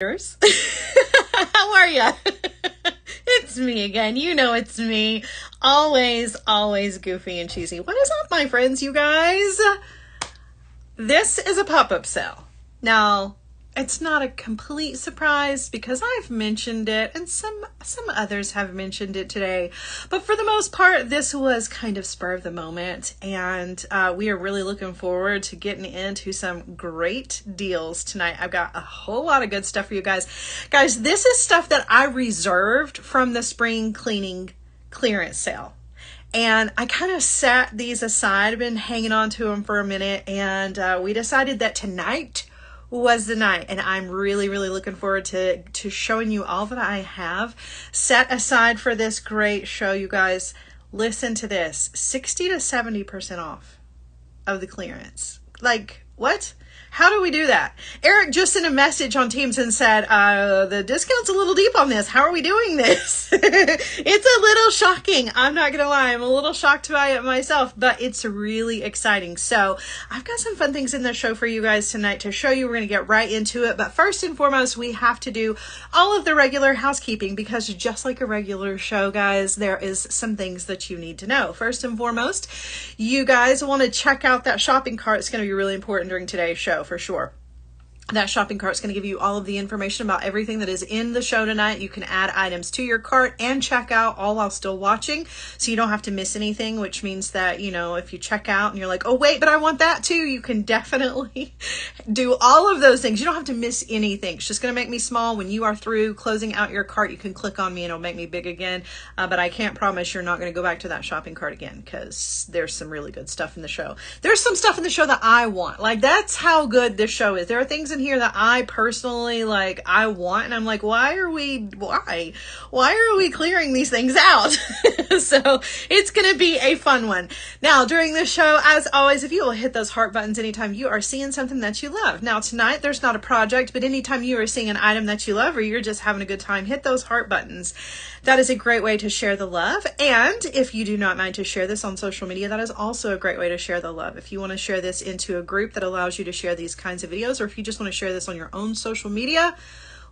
How are ya? It's me again. You know it's me. Always goofy and cheesy. What is up, my friends, you guys? This is a pop-up sale. Now, it's not a complete surprise because I've mentioned it and some others have mentioned it today. But for the most part, this was kind of spur of the moment. And we are really looking forward to getting into some great deals tonight. I've got a whole lot of good stuff for you guys. Guys, this is stuff that I reserved from the spring cleaning clearance sale. And I kind of set these aside. I've been hanging on to them for a minute. And we decided that tonight was the night, and I'm really looking forward to showing you all that I have set aside for this great show. You guys, listen to this: 60 to 70% off of the clearance. Like, what? How do we do that? Eric just sent a message on Teams and said, the discount's a little deep on this. How are we doing this? It's a little shocking. I'm not going to lie. I'm a little shocked by it myself, but it's really exciting. So I've got some fun things in the show for you guys tonight to show you. We're going to get right into it. But first and foremost, we have to do all of the regular housekeeping because just like a regular show, guys, there is some things that you need to know. First and foremost, you guys want to check out that shopping cart. It's going to be really important during today's show. For sure. That shopping cart is going to give you all of the information about everything that is in the show tonight. You can add items to your cart and check out all while still watching, so you don't have to miss anything, which means that, you know, if you check out and you're like, oh wait, but I want that too, you can definitely do all of those things. You don't have to miss anything. It's just going to make me small. When you are through closing out your cart, you can click on me and it'll make me big again. But I can't promise you're not going to go back to that shopping cart again because there's some really good stuff in the show. There's some stuff in the show that I want. Like, that's how good this show is. There are things in here that I personally like, I want, and I'm like, why are we clearing these things out? So it's going to be a fun one. Now, during this show, as always, if you will hit those heart buttons anytime you are seeing something that you love. Now, tonight, there's not a project, but anytime you are seeing an item that you love or you're just having a good time, hit those heart buttons. That is a great way to share the love. And if you do not mind to share this on social media, that is also a great way to share the love. If you want to share this into a group that allows you to share these kinds of videos, or if you just want to share this on your own social media,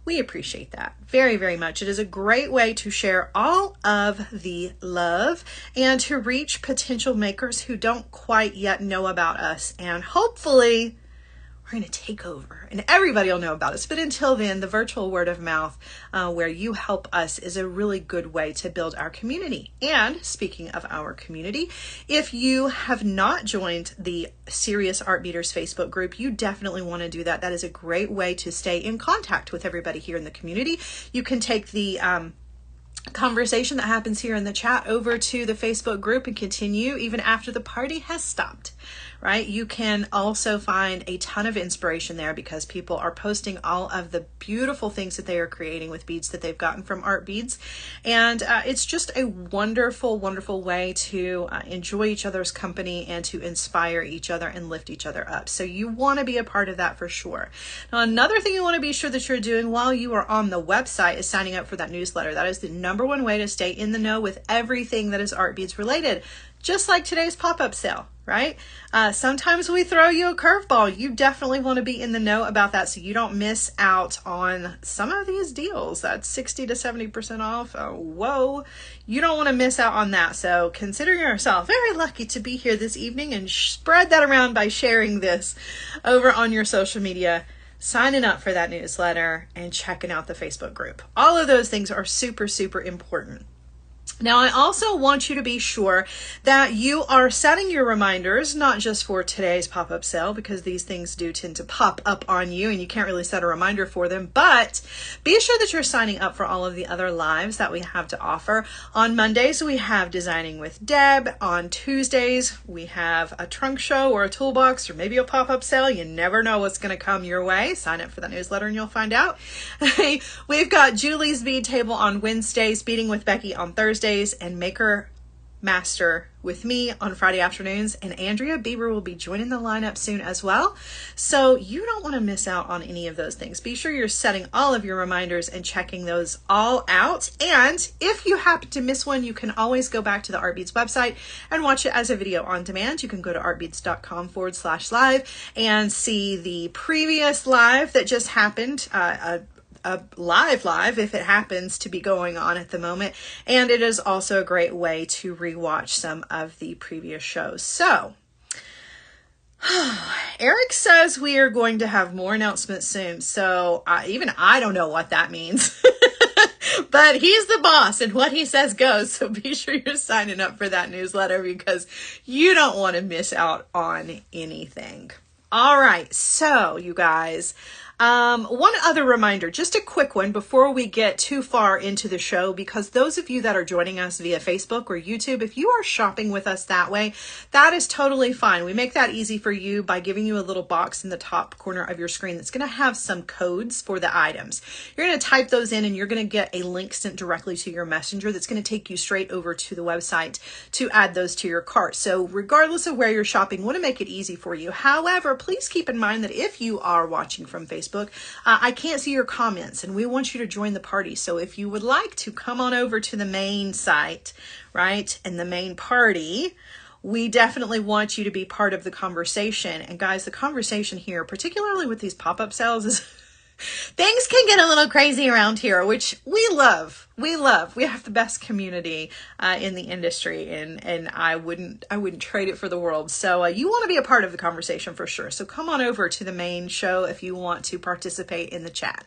we appreciate that very much. It is a great way to share all of the love and to reach potential makers who don't quite yet know about us. And hopefully we're going to take over and everybody will know about us. But until then, the virtual word of mouth where you help us is a really good way to build our community. And speaking of our community, if you have not joined the Serious Art Beaters Facebook group, you definitely want to do that. That is a great way to stay in contact with everybody here in the community. You can take the conversation that happens here in the chat over to the Facebook group and continue even after the party has stopped, right? You can also find a ton of inspiration there because people are posting all of the beautiful things that they are creating with beads that they've gotten from Art Beads. And it's just a wonderful way to enjoy each other's company and to inspire each other and lift each other up. So you want to be a part of that for sure. Now, another thing you want to be sure that you're doing while you are on the website is signing up for that newsletter. That is the number one way to stay in the know with everything that is Art Beads related, just like today's pop-up sale, right? Sometimes we throw you a curveball. You definitely want to be in the know about that so you don't miss out on some of these deals. That's 60 to 70% off. Oh, whoa. You don't want to miss out on that. So consider yourself very lucky to be here this evening and spread that around by sharing this over on your social media, signing up for that newsletter, and checking out the Facebook group. All of those things are super important. Now, I also want you to be sure that you are setting your reminders, not just for today's pop-up sale, because these things do tend to pop up on you and you can't really set a reminder for them, but be sure that you're signing up for all of the other lives that we have to offer. On Mondays, we have Designing with Deb. On Tuesdays, we have a trunk show or a toolbox or maybe a pop-up sale. You never know what's going to come your way. Sign up for that newsletter and you'll find out. We've got Julie's Bead Table on Wednesdays, Beading with Becky on Thursdays, and Maker Master with me on Friday afternoons, and Andrea Bieber will be joining the lineup soon as well. So you don't want to miss out on any of those things. Be sure you're setting all of your reminders and checking those all out. And if you happen to miss one, you can always go back to the Art Beads website and watch it as a video on demand. You can go to artbeads.com/live and see the previous live that just happened, live if it happens to be going on at the moment. And it is also a great way to rewatch some of the previous shows. So Eric says we are going to have more announcements soon. So even I don't know what that means. But he's the boss and what he says goes. So be sure you're signing up for that newsletter because you don't want to miss out on anything. All right. So you guys, one other reminder, just a quick one before we get too far into the show, because those of you that are joining us via Facebook or YouTube, if you are shopping with us that way, that is totally fine. We make that easy for you by giving you a little box in the top corner of your screen that's going to have some codes for the items. You're going to type those in and you're going to get a link sent directly to your messenger that's going to take you straight over to the website to add those to your cart. So regardless of where you're shopping, we want to make it easy for you. However, please keep in mind that if you are watching from Facebook, I can't see your comments and we want you to join the party. So if you would like to come on over to the main site, right, and the main party, we definitely want you to be part of the conversation. And guys, the conversation here, particularly with these pop-up sales, is things can get a little crazy around here, which we love. We have the best community in the industry, and I wouldn't trade it for the world. So you want to be a part of the conversation for sure. So come on over to the main show if you want to participate in the chat.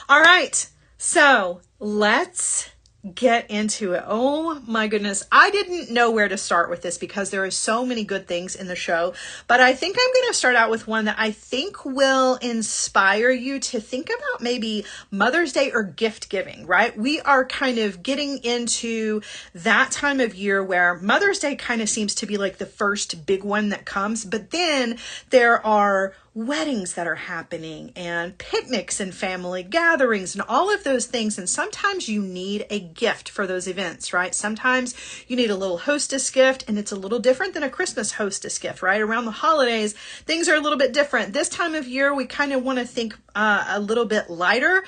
All right, so let's get into it. Oh my goodness. I didn't know where to start with this because there are so many good things in the show, but I think I'm going to start out with one that I think will inspire you to think about maybe Mother's Day or gift giving, right? We are kind of getting into that time of year where Mother's Day kind of seems to be like the first big one that comes, but then there are weddings that are happening and picnics and family gatherings and all of those things. And sometimes you need a gift for those events, right? Sometimes you need a little hostess gift, and it's a little different than a Christmas hostess gift, right? Around the holidays, things are a little bit different. This time of year, we kind of want to think a little bit lighter,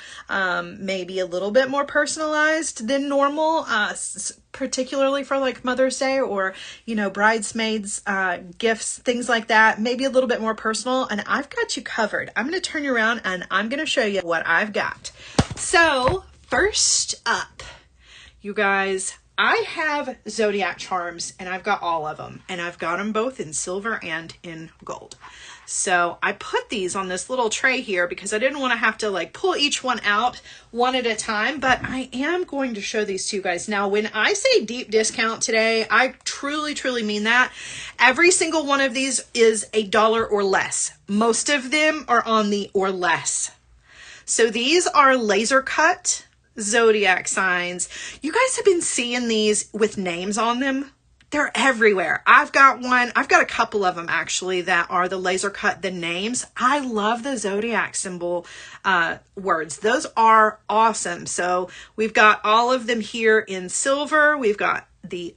maybe a little bit more personalized than normal, particularly for like Mother's Day or, you know, bridesmaids, gifts, things like that, maybe a little bit more personal. And I've got you covered. I'm going to turn you around and I'm going to show you what I've got. So first up, you guys, I have Zodiac Charms and I've got all of them, and I've got them both in silver and in gold. So I put these on this little tray here because I didn't want to have to like pull each one out one at a time, but I am going to show these to you guys. Now, when I say deep discount today, I truly, truly mean that. Every single one of these is $1 or less. Most of them are on the or less. So these are laser cut zodiac signs. You guys have been seeing these with names on them. They're everywhere. I've got one. I've got a couple of them actually that are the laser cut, the names. I love the zodiac symbol words. Those are awesome. So we've got all of them here in silver. We've got the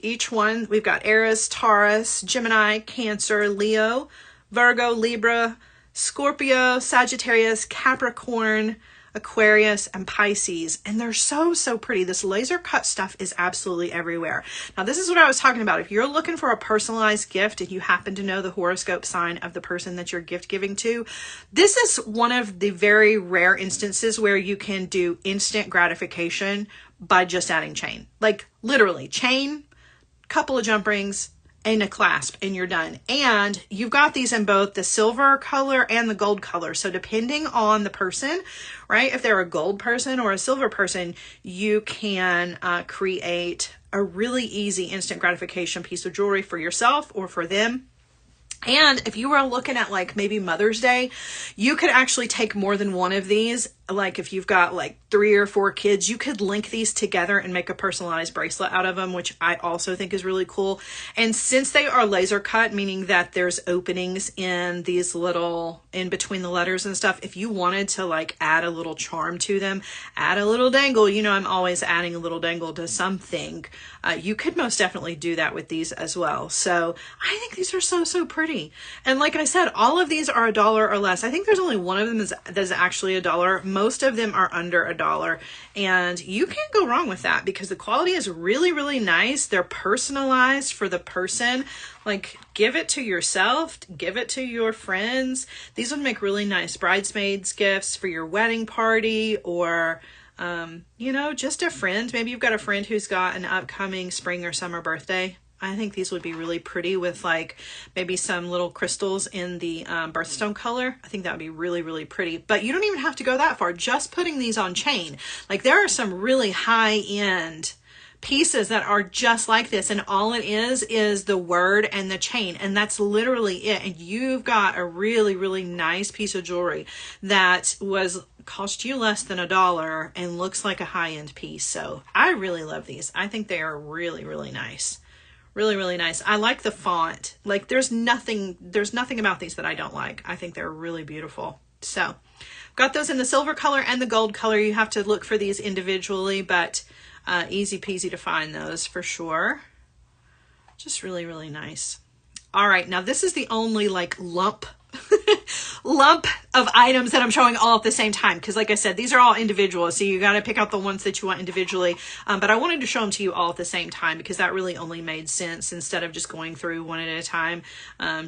each one. We've got Aries, Taurus, Gemini, Cancer, Leo, Virgo, Libra, Scorpio, Sagittarius, Capricorn, Aquarius, and Pisces. And they're so, so pretty. This laser cut stuff is absolutely everywhere. Now, this is what I was talking about. If you're looking for a personalized gift and you happen to know the horoscope sign of the person that you're gift giving to, this is one of the very rare instances where you can do instant gratification by just adding chain. Like literally chain, couple of jump rings, and a clasp, and you're done. And you've got these in both the silver color and the gold color. So depending on the person, right, if they're a gold person or a silver person, you can create a really easy instant gratification piece of jewelry for yourself or for them. And if you were looking at like maybe Mother's Day, you could actually take more than one of these. Like if you've got like 3 or 4 kids, you could link these together and make a personalized bracelet out of them, which I also think is really cool. And since they are laser cut, meaning that there's openings in these little, in between the letters and stuff, if you wanted to like add a little charm to them, add a little dangle, you know, I'm always adding a little dangle to something. You could most definitely do that with these as well. So I think these are so, so pretty. pretty. And like I said, all of these are $1 or less. I think there's only one of them that's actually $1. Most of them are under $1. And you can't go wrong with that because the quality is really, really nice. They're personalized for the person. Like, give it to yourself, give it to your friends. These would make really nice bridesmaids gifts for your wedding party, or you know, just a friend. Maybe you've got a friend who's got an upcoming spring or summer birthday. I think these would be really pretty with like maybe some little crystals in the birthstone color. I think that would be really, really pretty. But you don't even have to go that far. Just putting these on chain. Like, there are some really high-end pieces that are just like this, and all it is the word and the chain, and that's literally it. And you've got a really, really nice piece of jewelry that cost you less than $1 and looks like a high-end piece. So I really love these. I think they are really, really nice. Really, really nice. I like the font. Like, there's nothing about these that I don't like. I think they're really beautiful. So got those in the silver color and the gold color. You have to look for these individually, but easy peasy to find those for sure. Just really, really nice. All right, now this is the only like lump of items that I'm showing all at the same time, because like I said, these are all individual, so you got to pick out the ones that you want individually. But I wanted to show them to you all at the same time because that really only made sense instead of just going through one at a time,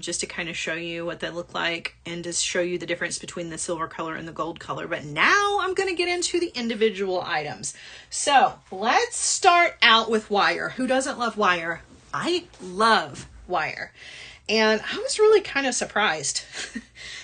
just to kind of show you what they look like and to show you the difference between the silver color and the gold color. But now I'm going to get into the individual items. So let's start out with wire. Who doesn't love wire? I love wire. And I was really kind of surprised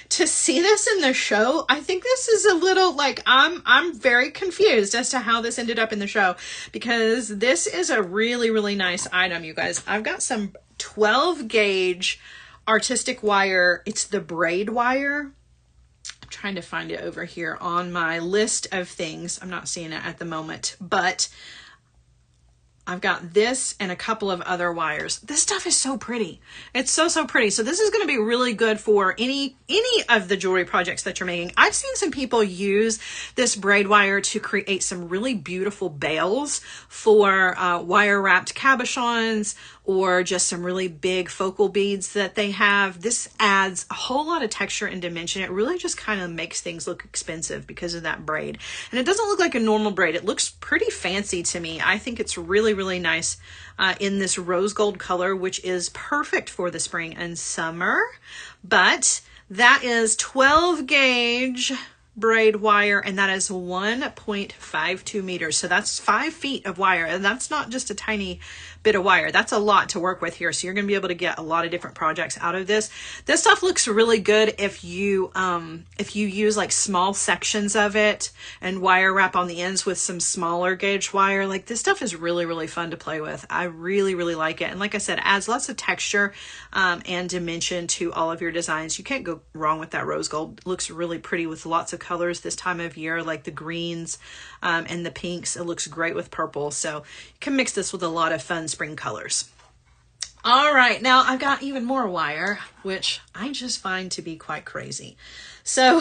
to see this in the show. I think this is a little like, I'm very confused as to how this ended up in the show, because this is a really, really nice item, you guys. I've got some 12 gauge artistic wire. It's the braid wire. I'm trying to find it over here on my list of things. I'm not seeing it at the moment, but I've got this and a couple of other wires. This stuff is so pretty. It's so, so pretty. So this is going to be really good for any of the jewelry projects that you're making. I've seen some people use this braid wire to create some really beautiful bails for wire wrapped cabochons, or just some really big focal beads that they have. This adds a whole lot of texture and dimension. It really just kind of makes things look expensive because of that braid. And it doesn't look like a normal braid. It looks pretty fancy to me. I think it's really, really nice in this rose gold color, which is perfect for the spring and summer. But that is 12 gauge braid wire, and that is 1.52 meters. So that's 5 feet of wire, and that's not just a tiny bit of wire. That's a lot to work with here. So you're going to be able to get a lot of different projects out of this. This stuff looks really good if you use like small sections of it and wire wrap on the ends with some smaller gauge wire. Like, this stuff is really, really fun to play with. I really, really like it. And like I said, it adds lots of texture and dimension to all of your designs. You can't go wrong with that rose gold. It looks really pretty with lots of colors this time of year, like the greens and the pinks. It looks great with purple. So you can mix this with a lot of fun spring colors. All right, now I've got even more wire, which I just find to be quite crazy. So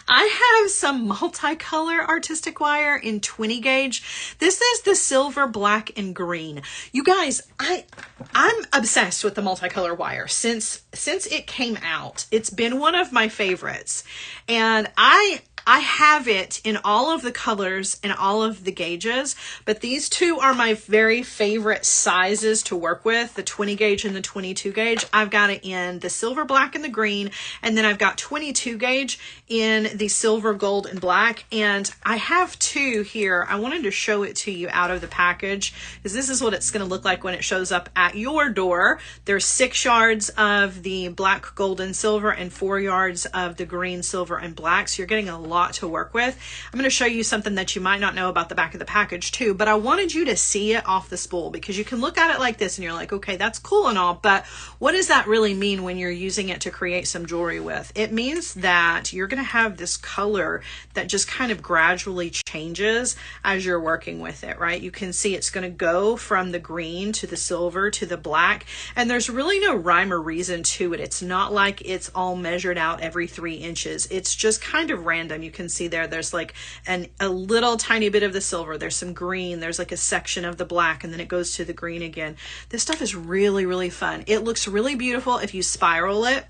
I have some multicolor artistic wire in 20 gauge. This is the silver, black, and green. You guys, I'm obsessed with the multicolor wire since it came out. It's been one of my favorites, and I have it in all of the colors and all of the gauges, but these two are my very favorite sizes to work with, the 20 gauge and the 22 gauge. I've got it in the silver, black, and the green, and then I've got 22 gauge in the silver, gold, and black. And I have two here. I wanted to show it to you out of the package, because this is what it's going to look like when it shows up at your door. There's 6 yards of the black, gold, and silver, and 4 yards of the green, silver, and black. So you're getting a lot to work with. I'm going to show you something that you might not know about the back of the package too, but I wanted you to see it off the spool, because you can look at it like this and you're like, okay, that's cool and all, but what does that really mean when you're using it to create some jewelry with? It means that you're going to have this color that just kind of gradually changes as you're working with it, right? You can see it's going to go from the green to the silver to the black, and there's really no rhyme or reason to it. It's not like it's all measured out every 3 inches. It's just kind of random. and you can see there's like a little tiny bit of the silver, there's some green, there's like a section of the black, and then it goes to the green again. This stuff is really, really fun. It looks really beautiful if you spiral it.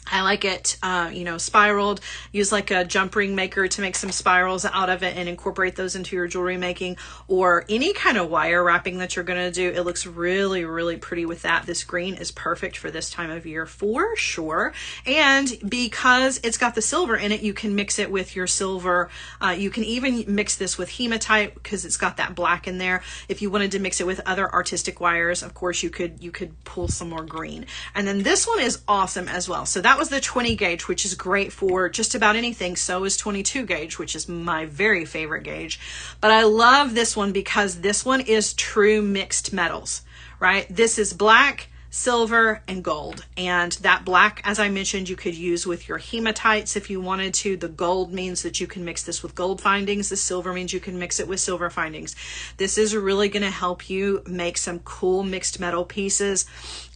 I like it, you know, spiraled. Use like a jump ring maker to make some spirals out of it and incorporate those into your jewelry making, or any kind of wire wrapping that you're going to do. It looks really, really pretty with that. This green is perfect for this time of year for sure. And because it's got the silver in it, you can mix it with your silver. You can even mix this with hematite because it's got that black in there. If you wanted to mix it with other artistic wires, of course you could pull some more green. And then this one is awesome as well. So that was the 20 gauge, which is great for just about anything. So is 22 gauge, which is my very favorite gauge. But I love this one because this one is true mixed metals, right? This is black, silver, and gold. And that black, as I mentioned, you could use with your hematites if you wanted to. The gold means that you can mix this with gold findings. The silver means you can mix it with silver findings. This is really going to help you make some cool mixed metal pieces.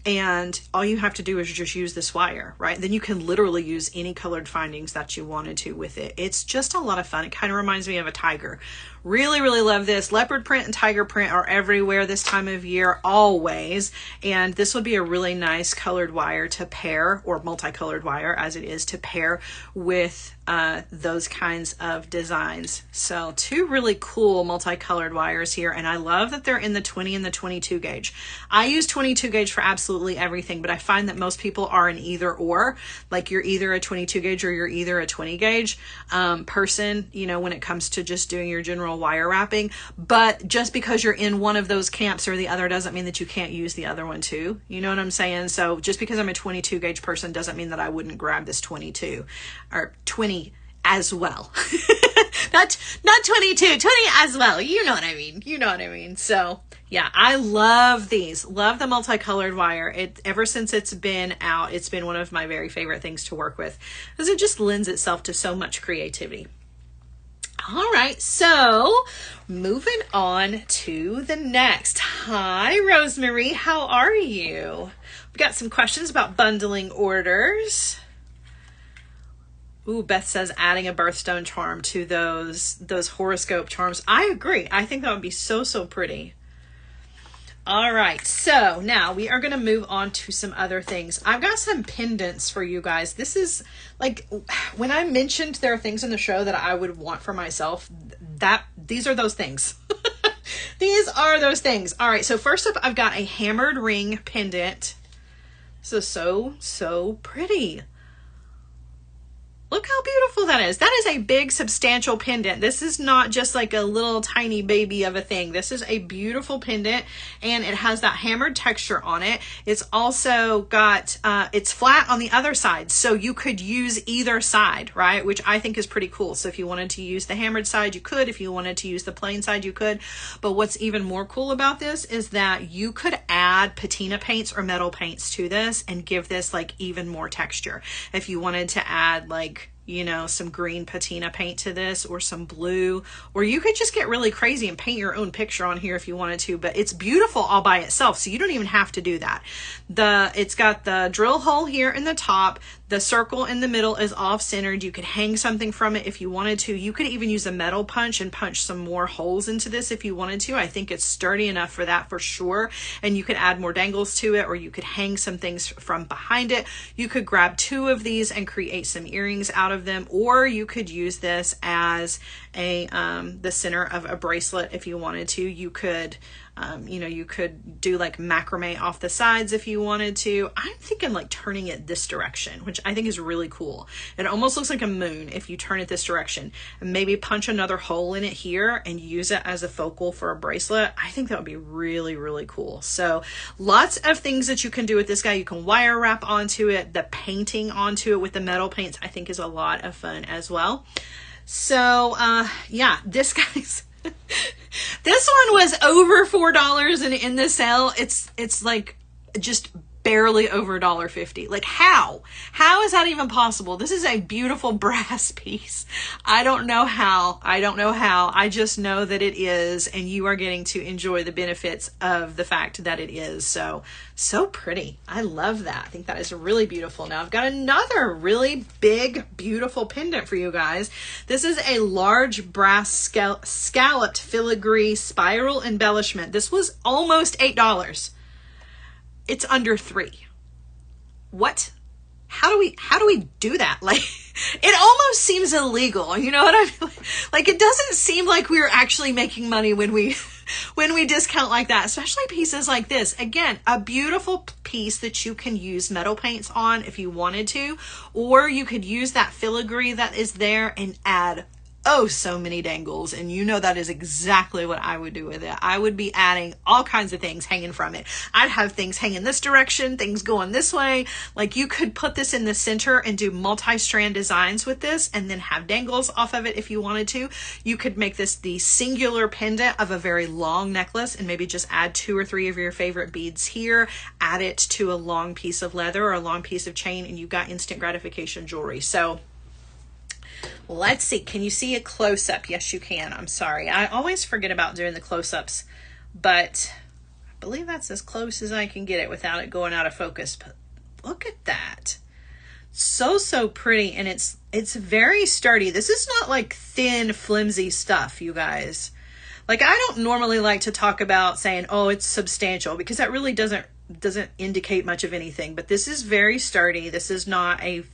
And all you have to do is just use this wire, right? Then you can literally use any colored findings that you wanted to with it. It's just a lot of fun. It kind of reminds me of a tiger. Really, really love this. Leopard print and tiger print are everywhere this time of year, always. And this would be a really nice colored wire to pair, or multicolored wire as it is, to pair with those kinds of designs. So two really cool multicolored wires here. And I love that they're in the 20 and the 22 gauge. I use 22 gauge for absolutely everything, but I find that most people are an either or, like you're either a 22 gauge or you're either a 20 gauge person, you know, when it comes to just doing your general wire wrapping. But just because you're in one of those camps or the other doesn't mean that you can't use the other one too. You know what I'm saying? So just because I'm a 22 gauge person doesn't mean that I wouldn't grab this 22 or 20 as well. not 22, 20 as well. You know what I mean. You know what I mean. So yeah, I love these. Love the multicolored wire. Ever since it's been out, it's been one of my very favorite things to work with because it just lends itself to so much creativity. All right, so moving on to the next. Hi, Rosemary. How are you? We got some questions about bundling orders. Ooh, Beth says adding a birthstone charm to those horoscope charms. I agree. I think that would be so, so pretty. All right, so now we are going to move on to some other things. I've got some pendants for you guys. This is like when I mentioned there are things in the show that I would want for myself, these are those things. These are those things. All right, so first up, I've got a hammered ring pendant. So pretty. Look how beautiful that is. That is a big, substantial pendant. This is not just like a little tiny baby of a thing. This is a beautiful pendant, and it has that hammered texture on it. It's also got, it's flat on the other side, so you could use either side, right? Which I think is pretty cool. So if you wanted to use the hammered side, you could. If you wanted to use the plain side, you could. But what's even more cool about this is that you could add patina paints or metal paints to this and give this like even more texture. If you wanted to add like, you know, some green patina paint to this, or some blue, or you could just get really crazy and paint your own picture on here if you wanted to, but it's beautiful all by itself, so you don't even have to do that. It's got the drill hole here in the top. The circle in the middle is off-centered. You could hang something from it if you wanted to. You could even use a metal punch and punch some more holes into this if you wanted to. I think it's sturdy enough for that for sure. And you could add more dangles to it, or you could hang some things from behind it. You could grab two of these and create some earrings out of them, or you could use this as the center of a bracelet if you wanted to. You could you know, you could do like macrame off the sides if you wanted to. I'm thinking like turning it this direction, which I think is really cool. It almost looks like a moon if you turn it this direction, and maybe punch another hole in it here and use it as a focal for a bracelet. I think that would be really, really cool. So lots of things that you can do with this guy. You can wire wrap onto it. The painting onto it with the metal paints I think is a lot of fun as well. So yeah, this guy's this one was over $4, and in the sale it's like just barely over $1.50. Like how is that even possible? This is a beautiful brass piece. I don't know how. I just know that it is, and you are getting to enjoy the benefits of the fact that it is. So pretty. I love that. I think that is really beautiful. Now I've got another really big, beautiful pendant for you guys. This is a large brass scalloped filigree spiral embellishment. This was almost $8. It's under $3. What? How do we do that? Like, it almost seems illegal. You know what I mean? Like, it doesn't seem like we're actually making money when we discount like that, especially pieces like this. Again, a beautiful piece that you can use metal paints on if you wanted to, or you could use that filigree that is there and add so many dangles, and you know that is exactly what I would do with it. I would be adding all kinds of things hanging from it. I'd have things hanging this direction, things going this way. Like, you could put this in the center and do multi-strand designs with this and then have dangles off of it if you wanted to. You could make this the singular pendant of a very long necklace and maybe just add 2 or 3 of your favorite beads here, add it to a long piece of leather or a long piece of chain, and you've got instant gratification jewelry. So let's see. Can you see a close-up? Yes, you can. I'm sorry. I always forget about doing the close-ups, but I believe that's as close as I can get it without it going out of focus. But look at that. So pretty, and it's very sturdy. This is not like thin, flimsy stuff, you guys. Like, I don't normally like to talk about saying, oh, it's substantial, because that really doesn't indicate much of anything, but this is very sturdy. This is not a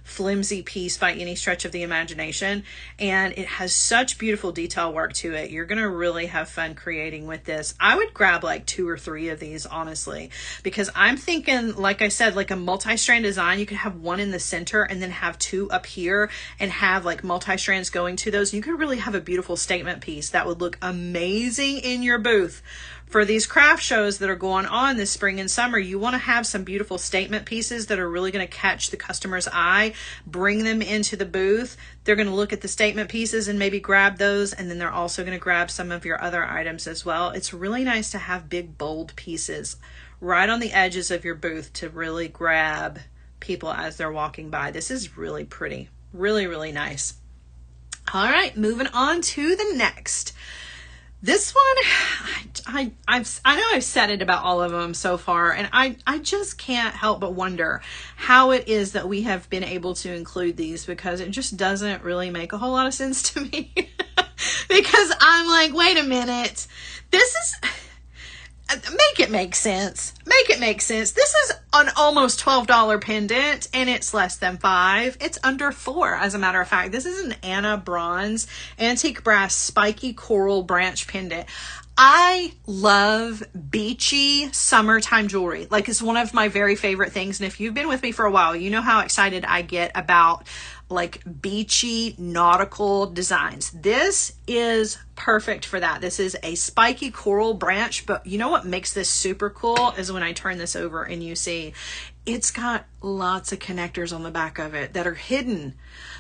flimsy piece by any stretch of the imagination, and it has such beautiful detail work to it. You're gonna really have fun creating with this. I would grab like 2 or 3 of these, honestly, because I'm thinking, like I said, like a multi-strand design. You could have 1 in the center and then have 2 up here and have like multi-strands going to those. You could really have a beautiful statement piece that would look amazing in your booth. For these craft shows that are going on this spring and summer, you want to have some beautiful statement pieces that are really going to catch the customer's eye, bring them into the booth. They're going to look at the statement pieces and maybe grab those, and then they're also going to grab some of your other items as well. It's really nice to have big, bold pieces right on the edges of your booth to really grab people as they're walking by. This is really pretty. Really, really nice. All right, moving on to the next. This one, I know I've said it about all of them so far, and I just can't help but wonder how it is that we have been able to include these, because it just doesn't really make a whole lot of sense to me. Because I'm like, wait a minute, this is... Make it make sense. Make it make sense. This is an almost $12 pendant, and it's less than $5. It's under $4, as a matter of fact. This is an Anna Bronze antique brass spiky coral branch pendant. I love beachy summertime jewelry. Like, it's one of my very favorite things. And if you've been with me for a while, you know how excited I get about like beachy nautical designs. This is perfect for that. This is a spiky coral branch, but you know what makes this super cool is when I turn this over and you see it's got lots of connectors on the back of it that are hidden.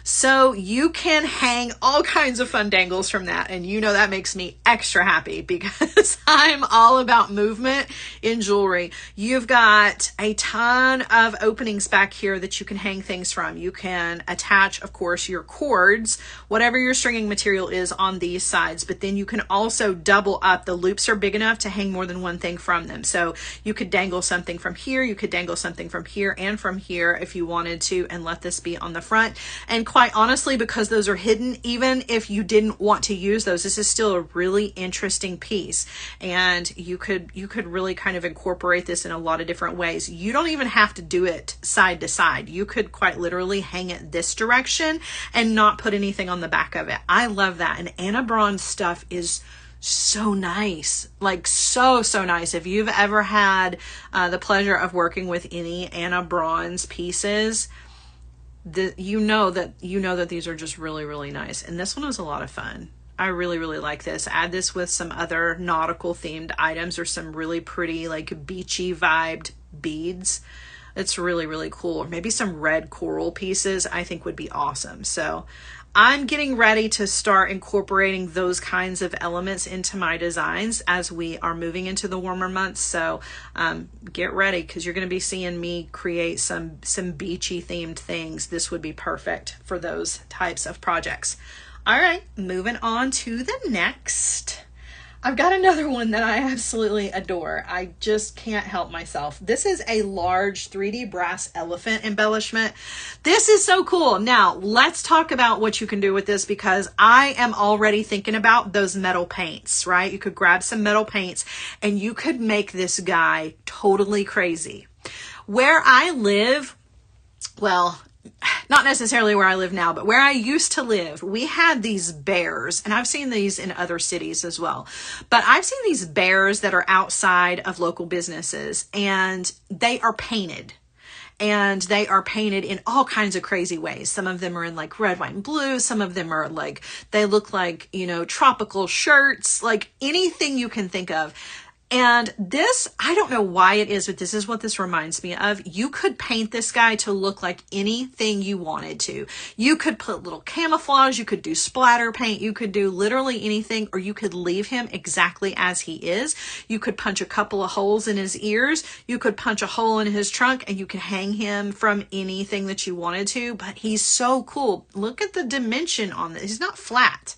So you can hang all kinds of fun dangles from that. And you know that makes me extra happy, because I'm all about movement in jewelry. You've got a ton of openings back here that you can hang things from. You can attach, of course, your cords, whatever your stringing material is, on these sides, but then you can also double up. The loops are big enough to hang more than one thing from them. So you could dangle something from here, you could dangle something from here and from here if you wanted to, and let this be on the front. And quite honestly, because those are hidden, even if you didn't want to use those, this is still a really interesting piece, and you could really kind of incorporate this in a lot of different ways. You don't even have to do it side to side. You could quite literally hang it this direction and not put anything on the back of it. I love that. And Anna Bronze stuff is so nice, like so nice. If you've ever had the pleasure of working with any Anna Bronze pieces, you know that these are just really nice. And this one was a lot of fun. I really like this. Add this with some other nautical themed items or some really pretty like beachy vibed beads. It's really cool. Or maybe some red coral pieces I think would be awesome. So I'm getting ready to start incorporating those kinds of elements into my designs as we are moving into the warmer months. So get ready, because you're going to be seeing me create some beachy themed things. This would be perfect for those types of projects. All right, moving on to the next. I've got another one that I absolutely adore. I just can't help myself. This is a large 3D brass elephant embellishment. This is so cool. Now, let's talk about what you can do with this, because I am already thinking about those metal paints, right? You could grab some metal paints and you could make this guy totally crazy. Where I live, well, not necessarily where I live now, but where I used to live, we had these bears, and I've seen these in other cities as well. But I've seen these bears that are outside of local businesses, and they are painted. And they are painted in all kinds of crazy ways. Some of them are in like red, white, and blue. Some of them are like, they look like, you know, tropical shirts, like anything you can think of. And this, I don't know why it is, but this is what this reminds me of. You could paint this guy to look like anything you wanted to. You could put little camouflage, you could do splatter paint, you could do literally anything, or you could leave him exactly as he is. You could punch a couple of holes in his ears, you could punch a hole in his trunk, and you can hang him from anything that you wanted to. But he's so cool. Look at the dimension on this. He's not flat,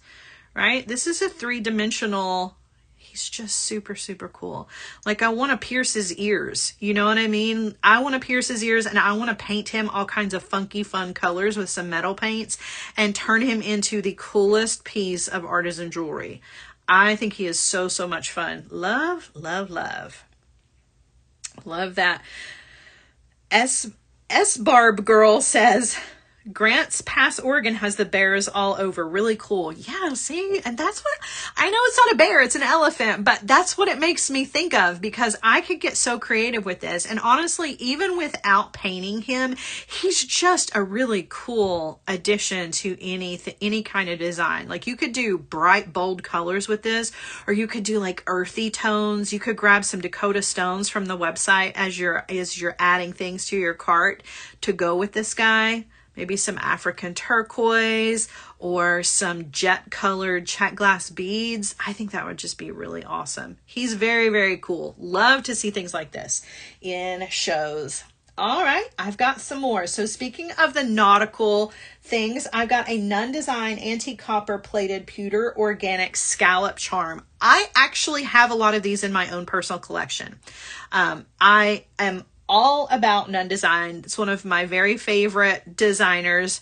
right? This is a 3-dimensional. He's just super, super cool. Like, I want to pierce his ears. You know what I mean? I want to pierce his ears, and I want to paint him all kinds of funky, fun colors with some metal paints and turn him into the coolest piece of artisan jewelry. I think he is so, so much fun. Love, love, love. Love that. S Barb Girl says, Grants Pass, Oregon has the bears all over. Really cool. Yeah, see? And that's what, I know it's not a bear, it's an elephant, but that's what it makes me think of, because I could get so creative with this. And honestly, even without painting him, he's just a really cool addition to any kind of design. Like, you could do bright, bold colors with this, or you could do like earthy tones. You could grab some Dakota stones from the website as you're adding things to your cart to go with this guy. Maybe some African turquoise or some jet colored check glass beads. I think that would just be really awesome. He's very, very cool. Love to see things like this in shows. All right, I've got some more. So speaking of the nautical things, I've got a NDesign AntiCopper plated pewter organic scallop charm. I actually have a lot of these in my own personal collection. I am all about NDesign. It's one of my very favorite designers,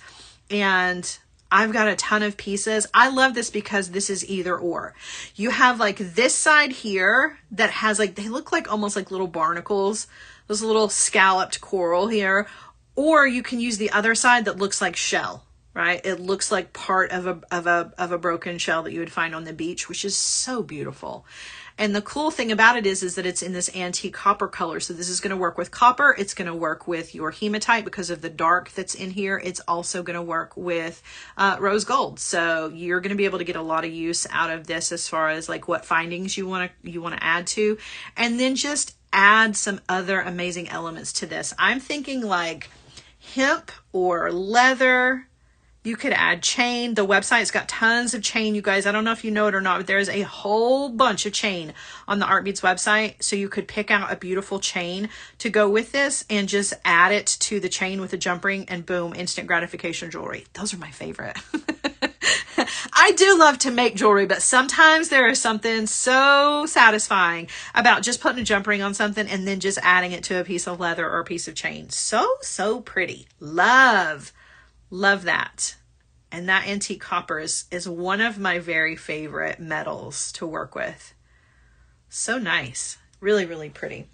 and I've got a ton of pieces. I love this because this is either or. You have like this side here that has like, they look like almost like little barnacles, those little scalloped coral here, or you can use the other side that looks like shell, right? It looks like part of a broken shell that you would find on the beach, which is so beautiful. And the cool thing about it is that it's in this antique copper color. So this is going to work with copper. It's going to work with your hematite because of the dark that's in here. It's also going to work with rose gold. So you're going to be able to get a lot of use out of this as far as like what findings you want to add to, and then just add some other amazing elements to this. I'm thinking like hemp or leather. You could add chain. The website's got tons of chain, you guys. I don't know if you know it or not, but there's a whole bunch of chain on the Art Beads website. So you could pick out a beautiful chain to go with this and just add it to the chain with a jump ring, and boom, instant gratification jewelry. Those are my favorite. I do love to make jewelry, but sometimes there is something so satisfying about just putting a jump ring on something and then just adding it to a piece of leather or a piece of chain. So pretty. Love that. And that antique copper is one of my very favorite metals to work with. So nice. Really, really pretty.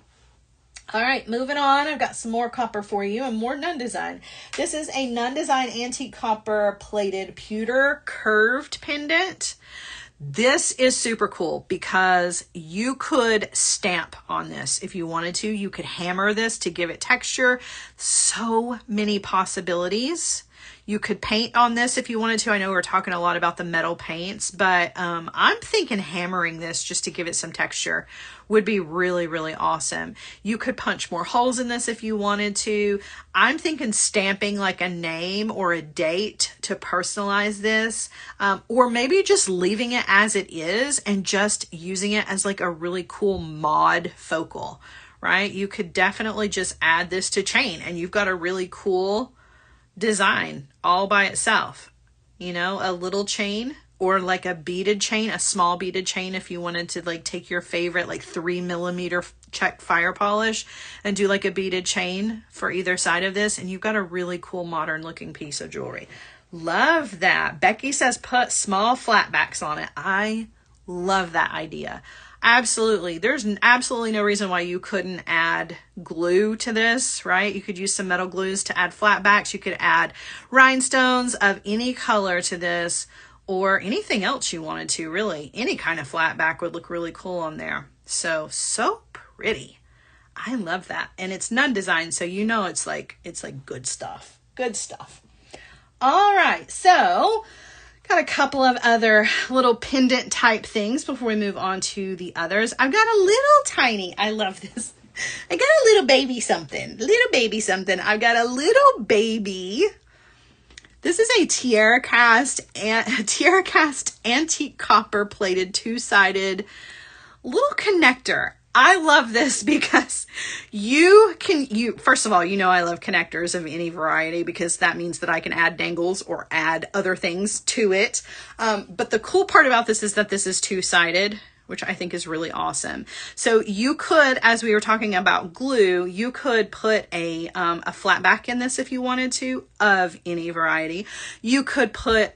All right, moving on. I've got some more copper for you and more NDesign. This is a NDesign antique copper plated pewter curved pendant. This is super cool because you could stamp on this if you wanted to. You could hammer this to give it texture. So many possibilities. You could paint on this if you wanted to. I know we're talking a lot about the metal paints, but I'm thinking hammering this just to give it some texture would be really, really awesome. You could punch more holes in this if you wanted to. I'm thinking stamping like a name or a date to personalize this, or maybe just leaving it as it is and just using it as like a really cool mod focal, right? You could definitely just add this to chain and you've got a really cool design all by itself. You know, a little chain or like a beaded chain, a small beaded chain if you wanted to like take your favorite like 3mm check fire polish and do like a beaded chain for either side of this, and you've got a really cool modern looking piece of jewelry. Love that. Becky says put small flat backs on it. I love that idea. Absolutely. There's absolutely no reason why you couldn't add glue to this, right? You could use some metal glues to add flat backs. You could add rhinestones of any color to this, or anything else you wanted to, really. Any kind of flat back would look really cool on there. So pretty. I love that. And it's NDesign, so you know it's like good stuff. Good stuff. All right, so got a couple of other little pendant type things before we move on to the others. I've got a little tiny, I love this. I got a little baby something. I've got a little baby. This is a tiara cast AntiCopper plated two-sided little connector. I love this because first of all, you know I love connectors of any variety because that means that I can add dangles or add other things to it. But the cool part about this is that this is two-sided, which I think is really awesome. So you could, as we were talking about glue, you could put a flat back in this if you wanted to, of any variety. You could put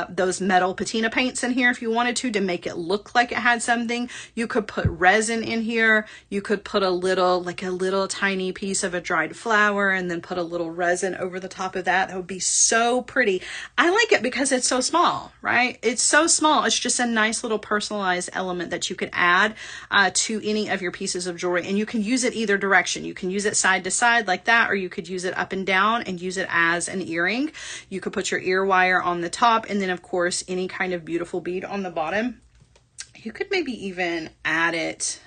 those metal patina paints in here if you wanted to make it look like it had something. You could put resin in here. You could put a little tiny piece of a dried flower and then put a little resin over the top of that. That would be so pretty. I like it because it's so small, right? It's so small. It's just a nice little personalized element that you could add to any of your pieces of jewelry, and you can use it either direction. You can use it side to side like that, or you could use it up and down and use it as an earring. You could put your ear wire on the top, and then of course any kind of beautiful bead on the bottom. You could maybe even add it,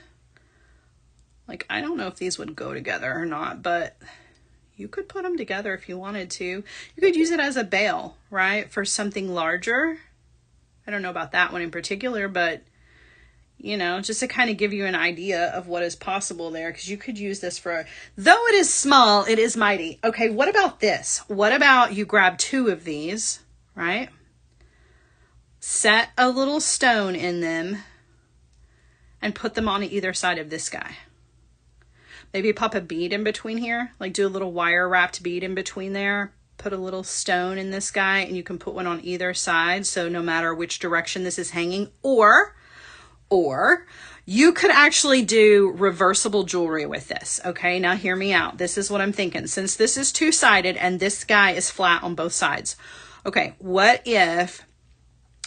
like, I don't know if these would go together or not, but you could put them together if you wanted to. You could use it as a bail, right, for something larger. I don't know about that one in particular, but you know, just to kind of give you an idea of what is possible there, because you could use this for, though it is small, it is mighty. Okay, what about this? What about you grab two of these, right? Set a little stone in them and put them on either side of this guy. Maybe pop a bead in between here, like do a little wire wrapped bead in between there. Put a little stone in this guy, and you can put one on either side, so no matter which direction this is hanging. Or you could actually do reversible jewelry with this. Okay, now hear me out. This is what I'm thinking. Since this is two-sided and this guy is flat on both sides. Okay, what if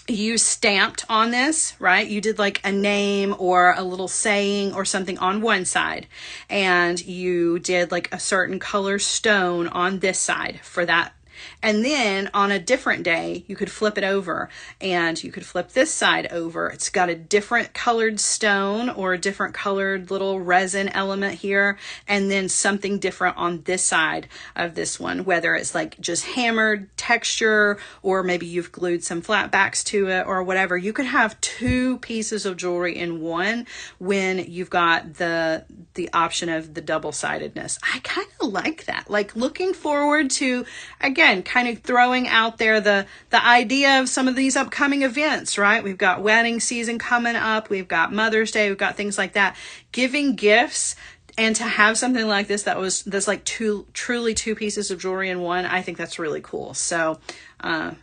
you stamped on this, right? You did like a name or a little saying or something on one side, and you did like a certain color stone on this side for that. And then on a different day, you could flip it over and you could flip this side over. It's got a different colored stone or a different colored little resin element here, and then something different on this side of this one, whether it's like just hammered texture or maybe you've glued some flat backs to it or whatever. You could have two pieces of jewelry in one when you've got the option of the double-sidedness. I kind of like that. Like, looking forward to, again, kind of throwing out there the idea of some of these upcoming events, right? We've got wedding season coming up. We've got Mother's Day. We've got things like that. Giving gifts, and to have something like this that's like truly two pieces of jewelry in one, I think that's really cool. So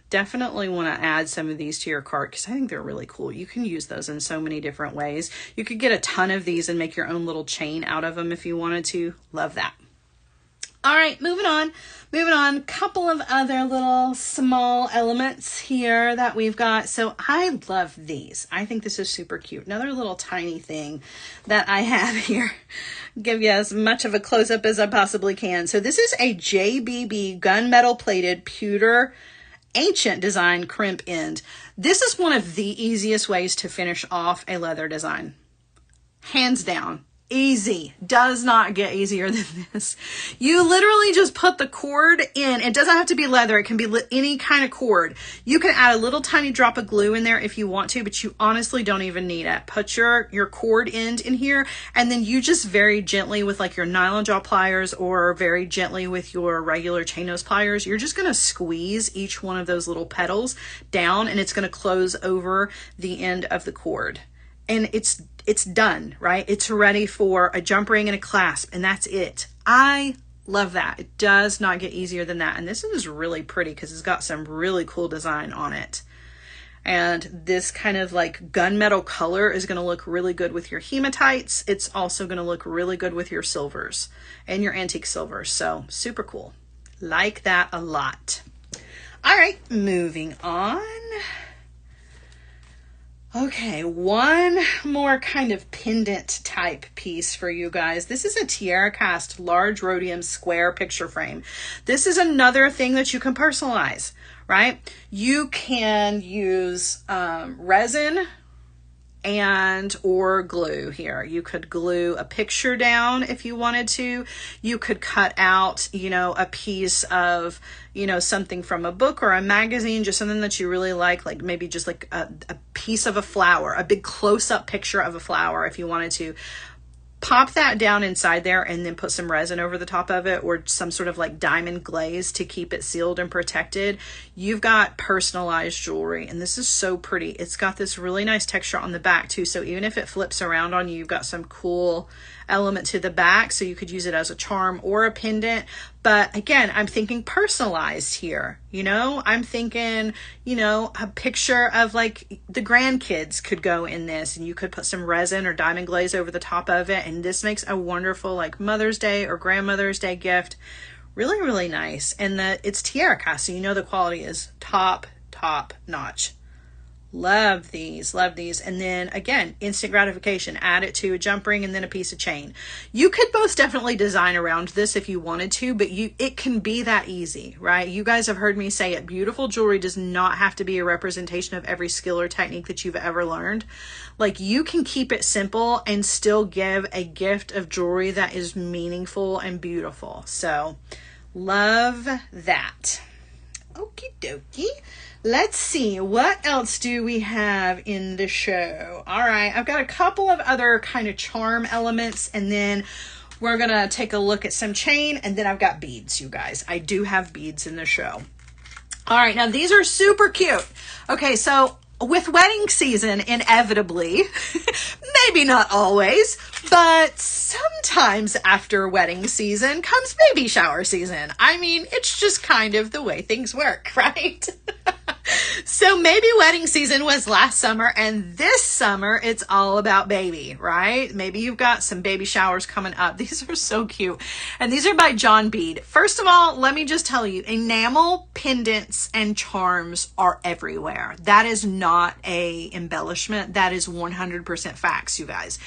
definitely want to add some of these to your cart because I think they're really cool. You can use those in so many different ways. You could get a ton of these and make your own little chain out of them if you wanted to. Love that. All right, moving on. Moving on, couple of other little small elements here that we've got. So I love these. I think this is super cute. Another little tiny thing that I have here. Give you as much of a close-up as I possibly can. So this is a JBB gunmetal plated pewter ancient design crimp end. This is one of the easiest ways to finish off a leather design. Hands down. Easy. Does not get easier than this. You literally just put the cord in. It doesn't have to be leather. It can be any kind of cord. You can add a little tiny drop of glue in there if you want to, but you honestly don't even need it. Put your cord end in here, and then you just very gently with like your nylon jaw pliers or very gently with your regular chain nose pliers, you're just going to squeeze each one of those little petals down, and it's going to close over the end of the cord. And it's done, right? It's ready for a jump ring and a clasp, and that's it. I love that. It does not get easier than that. And this is really pretty because it's got some really cool design on it. And this kind of like gunmetal color is going to look really good with your hematites. It's also going to look really good with your silvers and your antique silvers. So super cool. Like that a lot. All right, moving on. Okay, one more kind of pendant type piece for you guys. This is a Tiara cast large rhodium square picture frame. This is another thing that you can personalize, right? You can use resin and or glue here. You could glue a picture down if you wanted to. You could cut out, you know, a piece of, you know, something from a book or a magazine, just something that you really like maybe just like a piece of a flower, a big close-up picture of a flower if you wanted to. Pop that down inside there and then put some resin over the top of it or some sort of like diamond glaze to keep it sealed and protected. You've got personalized jewelry, and this is so pretty. It's got this really nice texture on the back too, so even if it flips around on you, you've got some cool element to the back, so you could use it as a charm or a pendant. But again, I'm thinking personalized here, you know, I'm thinking, you know, a picture of like the grandkids could go in this, and you could put some resin or diamond glaze over the top of it, and this makes a wonderful like Mother's Day or Grandmother's Day gift. Really, really nice. And it's Tiara cast, so you know the quality is top notch. Love these, love these. And then again, instant gratification. Add it to a jump ring and then a piece of chain. You could most definitely design around this if you wanted to, but it can be that easy, right? You guys have heard me say it. Beautiful jewelry does not have to be a representation of every skill or technique that you've ever learned. Like, you can keep it simple and still give a gift of jewelry that is meaningful and beautiful. So love that. Okie dokie. Let's see, what else do we have in the show? All right, I've got a couple of other kind of charm elements, and then we're going to take a look at some chain, and then I've got beads, you guys. I do have beads in the show. All right, now these are super cute. Okay, so with wedding season, inevitably, maybe not always, but sometimes after wedding season comes baby shower season. I mean, it's just kind of the way things work, right? So maybe wedding season was last summer, and this summer it's all about baby, right? Maybe you've got some baby showers coming up. These are so cute. And these are by John Bead. First of all, let me just tell you, enamel pendants and charms are everywhere. That is not a embellishment. That is 100% facts, you guys.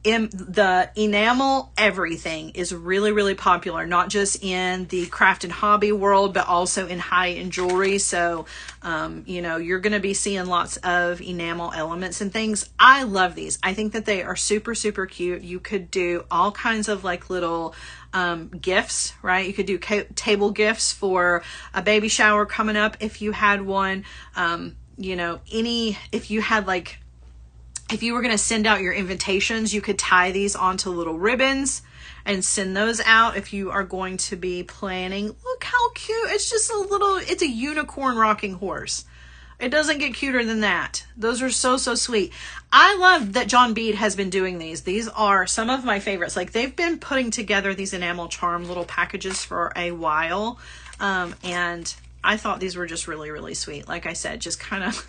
The enamel everything is really, really popular, not just in the craft and hobby world, but also in high-end jewelry. So, you know, you're going to be seeing lots of enamel elements and things. I love these. I think that they are super, super cute. You could do all kinds of like little gifts, right? You could do table gifts for a baby shower coming up if you had one. You know, if you had like, if you were going to send out your invitations, you could tie these onto little ribbons and send those out if you are going to be planning. Look how cute. It's just it's a unicorn rocking horse. It doesn't get cuter than that. Those are so, so sweet. I love that John Bead has been doing these. These are some of my favorites. Like, they've been putting together these enamel charm little packages for a while. And I thought these were just really, really sweet. Like I said, just kind of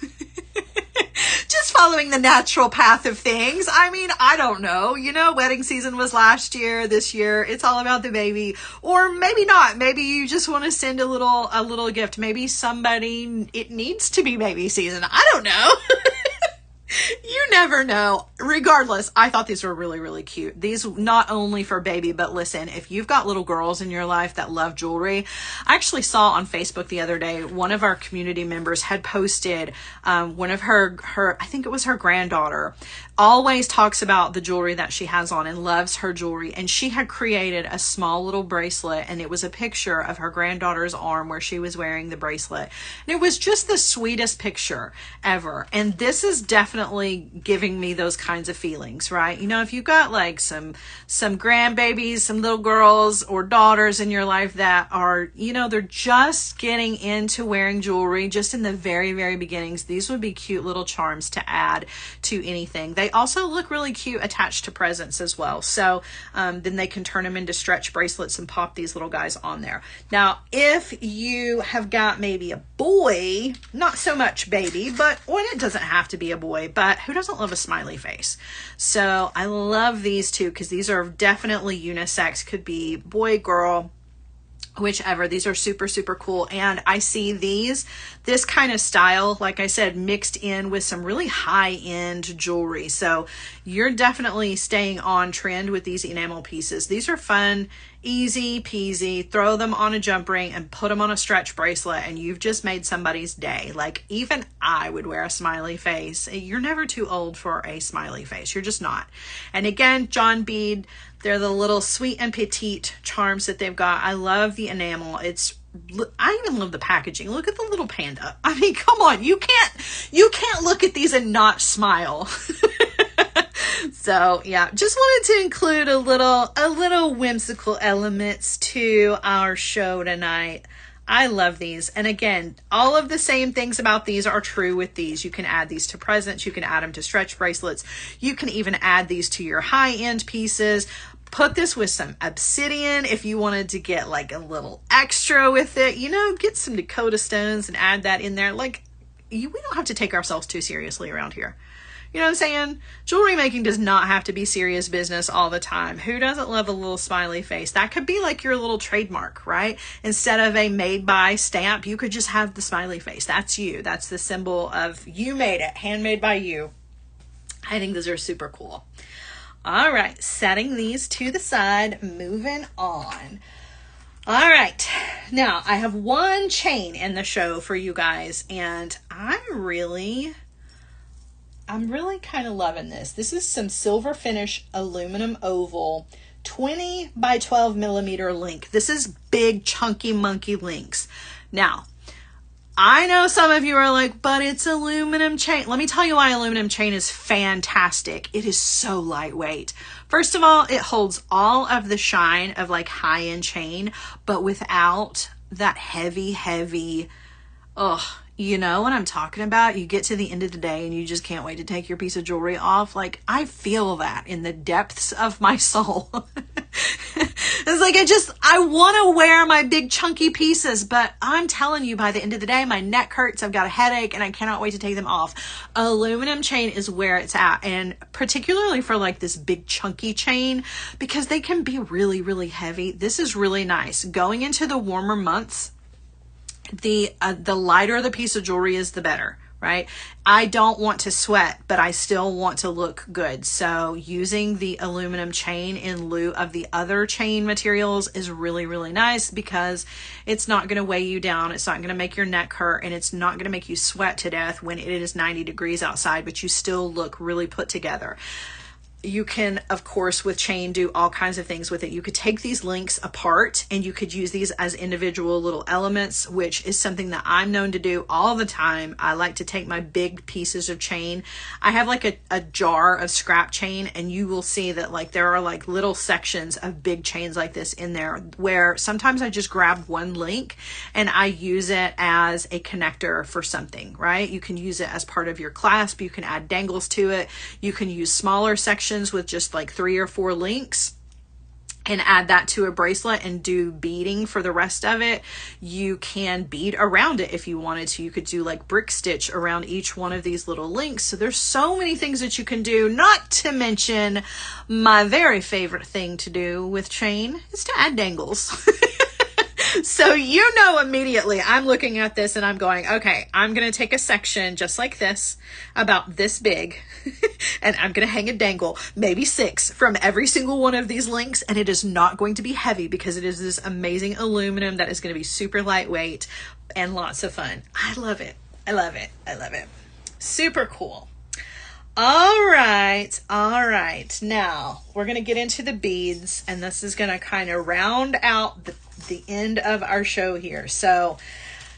just following the natural path of things. I mean, I don't know. You know, wedding season was last year. This year, it's all about the baby. Or maybe not. Maybe you just want to send a little gift. Maybe somebody, it needs to be baby season. I don't know. You never know. Regardless, I thought these were really, really cute. These not only for baby, but listen, if you've got little girls in your life that love jewelry, I actually saw on Facebook the other day, one of our community members had posted one of her, I think it was her granddaughter, always talks about the jewelry that she has on and loves her jewelry. And she had created a small little bracelet, and it was a picture of her granddaughter's arm where she was wearing the bracelet. And it was just the sweetest picture ever. And this is definitely giving me those kinds of feelings, right? You know, if you've got like some grandbabies, some little girls or daughters in your life that are, you know, they're just getting into wearing jewelry just in the very, very beginnings, these would be cute little charms to add to anything. They also look really cute attached to presents as well. So then they can turn them into stretch bracelets and pop these little guys on there. Now, if you have got maybe a boy, not so much baby, but well, it doesn't have to be a boy, but who doesn't love a smiley face? So I love these two because these are definitely unisex, could be boy, girl, whichever. These are super, super cool. And I see this kind of style, like I said, mixed in with some really high-end jewelry. So you're definitely staying on trend with these enamel pieces. These are fun, easy peasy. Throw them on a jump ring and put them on a stretch bracelet, and you've just made somebody's day. Like, even I would wear a smiley face. You're never too old for a smiley face. You're just not. And again, John Bead, they're the little sweet and petite charms that they've got. I love the enamel. I even love the packaging. Look at the little panda. I mean, come on, you can't look at these and not smile. So yeah, just wanted to include a little whimsical elements to our show tonight. I love these. And again, all of the same things about these are true with these. You can add these to presents. You can add them to stretch bracelets. You can even add these to your high-end pieces. Put this with some obsidian if you wanted to get like a little extra with it. You know, get some Dakota stones and add that in there. Like, we don't have to take ourselves too seriously around here. You know what I'm saying? Jewelry making does not have to be serious business all the time. Who doesn't love a little smiley face? That could be like your little trademark, right? Instead of a made by stamp, you could just have the smiley face. That's you. That's the symbol of you made it, handmade by you. I think those are super cool. All right, setting these to the side, moving on. All right, now I have one chain in the show for you guys, and I'm really kind of loving this. This is some silver finish aluminum oval 20 by 12 millimeter link. This is big chunky monkey links. Now, I know some of you are like, but it's aluminum chain. Let me tell you why aluminum chain is fantastic. It is so lightweight. First of all, it holds all of the shine of like high-end chain, but without that heavy, you know what I'm talking about? You get to the end of the day and you just can't wait to take your piece of jewelry off. Like, I feel that in the depths of my soul. It's like, I want to wear my big chunky pieces, but I'm telling you, by the end of the day, my neck hurts, I've got a headache, and I cannot wait to take them off. Aluminum chain is where it's at, and particularly for like this big chunky chain, because they can be really, really heavy. This is really nice. Going into the warmer months, the lighter the piece of jewelry is, the better, right? I don't want to sweat, but I still want to look good. So using the aluminum chain in lieu of the other chain materials is really, really nice, because it's not going to weigh you down. It's not going to make your neck hurt, and it's not going to make you sweat to death when it is 90 degrees outside, but you still look really put together. You can, of course, with chain, do all kinds of things with it. You could take these links apart and you could use these as individual little elements, which is something that I'm known to do all the time. I like to take my big pieces of chain. I have like a jar of scrap chain, and you will see that like there are like little sections of big chains like this in there, where sometimes I just grab one link and I use it as a connector for something, right? You can use it as part of your clasp. You can add dangles to it. You can use smaller sections with just like 3 or 4 links. and add that to a bracelet and do beading for the rest of it. You can bead around it if you wanted to. You could do like brick stitch around each one of these little links. So there's so many things that you can do, not to mention my very favorite thing to do with chain is to add dangles. So you know immediately I'm looking at this and I'm going, okay, I'm going to take a section just like this, about this big, and I'm going to hang a dangle, maybe 6 from every single one of these links. And it is not going to be heavy because it is this amazing aluminum that is going to be super lightweight and lots of fun. I love it. I love it. I love it. Super cool. All right. Now we're going to get into the beads, and this is going to kind of round out the end of our show here. So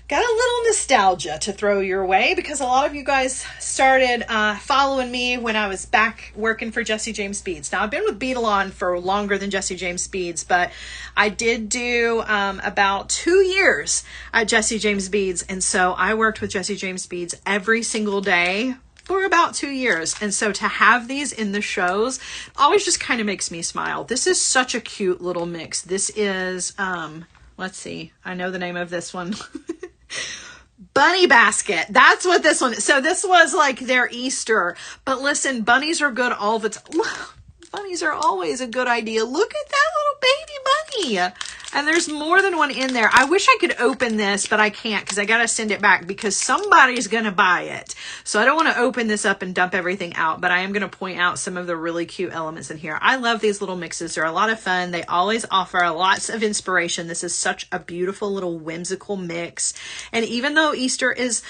got a little nostalgia to throw your way because a lot of you guys started following me when I was back working for Jesse James Beads. Now I've been with Beadalon for longer than Jesse James Beads, but I did do about 2 years at Jesse James Beads. And so I worked with Jesse James Beads every single day for about 2 years. And so to have these in the shows always just kind of makes me smile. This is such a cute little mix. This is, let's see, I know the name of this one. Bunny basket. That's what this one is. So this was like their Easter, but listen, bunnies are good all the time. Bunnies are always a good idea. Look at that little baby bunny. And there's more than one in there. I wish I could open this, but I can't because I got to send it back because somebody's going to buy it. So I don't want to open this up and dump everything out, but I am going to point out some of the really cute elements in here. I love these little mixes. They're a lot of fun. They always offer lots of inspiration. This is such a beautiful little whimsical mix. And even though Easter is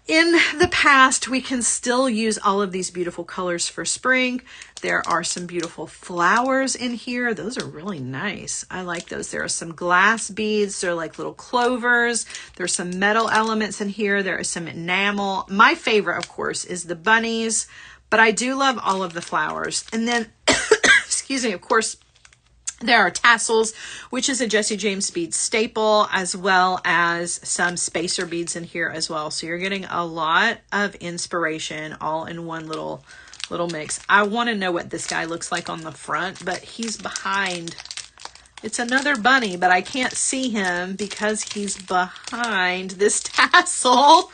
in the past, we can still use all of these beautiful colors for spring. There are some beautiful flowers in here. Those are really nice. I like those. There are some glass beads. They're like little clovers. There's some metal elements in here. There is some enamel. My favorite, of course, is the bunnies, but I do love all of the flowers. And then, excuse me, of course, there are tassels, which is a Jesse James Beads staple, as well as some spacer beads in here as well. So you're getting a lot of inspiration all in one little mix. I want to know what this guy looks like on the front, but he's behind. It's another bunny, but I can't see him because he's behind this tassel.